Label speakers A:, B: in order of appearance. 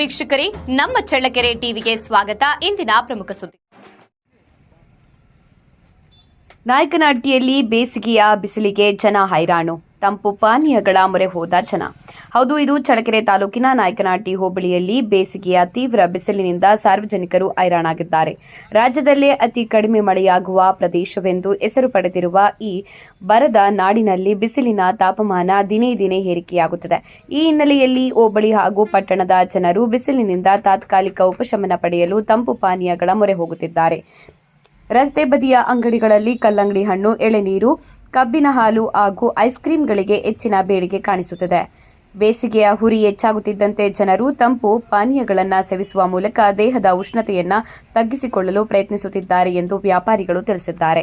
A: ವೀಕ್ಷಕರೇ, ನಮ್ಮ ಚಳ್ಳಕೆರೆ ಟಿವಿಗೆ ಸ್ವಾಗತ. ಇಂದಿನ ಪ್ರಮುಖ ಸುದ್ದಿ.
B: ನಾಯಕನಹಟ್ಟಿಯಲ್ಲಿ ಬೇಸಿಗೆಯ ಬಿಸಿಲಿಗೆ ಜನ ಹೈರಾಣು. ತಂಪು ಪಾನೀಯಗಳ ಮೊರೆ ಹೋದ ಜನ. ಹೌದು, ಇದು ಚಳ್ಳಕೆರೆ ತಾಲೂಕಿನ ನಾಯಕನಹಟ್ಟಿ ಹೋಬಳಿಯಲ್ಲಿ ಬೇಸಿಗೆಯ ತೀವ್ರ ಬಿಸಿಲಿನಿಂದ ಸಾರ್ವಜನಿಕರು ಹೈರಾಣಾಗಿದ್ದಾರೆ. ರಾಜ್ಯದಲ್ಲೇ ಅತಿ ಕಡಿಮೆ ಮಳೆಯಾಗುವ ಪ್ರದೇಶವೆಂದು ಹೆಸರು ಪಡೆದಿರುವ ಈ ಬರದ ನಾಡಿನಲ್ಲಿ ಬಿಸಿಲಿನ ತಾಪಮಾನ ದಿನೇ ದಿನೇ ಏರಿಕೆಯಾಗುತ್ತಿದೆ. ಈ ಹಿನ್ನೆಲೆಯಲ್ಲಿ ಹೋಬಳಿ ಹಾಗೂ ಪಟ್ಟಣದ ಜನರು ಬಿಸಿಲಿನಿಂದ ತಾತ್ಕಾಲಿಕ ಉಪಶಮನ ಪಡೆಯಲು ತಂಪು ಪಾನೀಯಗಳ ಮೊರೆ ಹೋಗುತ್ತಿದ್ದಾರೆ. ರಸ್ತೆ ಬದಿಯ ಅಂಗಡಿಗಳಲ್ಲಿ ಕಲ್ಲಂಗಡಿ ಹಣ್ಣು, ಎಳೆನೀರು, ಕಬ್ಬಿನ ಹಾಲು ಹಾಗೂ ಐಸ್ ಕ್ರೀಂಗಳಿಗೆ ಹೆಚ್ಚಿನ ಬೇಡಿಕೆ ಕಾಣಿಸುತ್ತಿದೆ. ಬೇಸಿಗೆಯ ಹುರಿ ಹೆಚ್ಚಾಗುತ್ತಿದ್ದಂತೆ ಜನರು ತಂಪು ಪಾನೀಯಗಳನ್ನು ಸೇವಿಸುವ ಮೂಲಕ ದೇಹದ ಉಷ್ಣತೆಯನ್ನು ತಗ್ಗಿಸಿಕೊಳ್ಳಲು ಪ್ರಯತ್ನಿಸುತ್ತಿದ್ದಾರೆ ಎಂದು ವ್ಯಾಪಾರಿಗಳು ತಿಳಿಸಿದ್ದಾರೆ.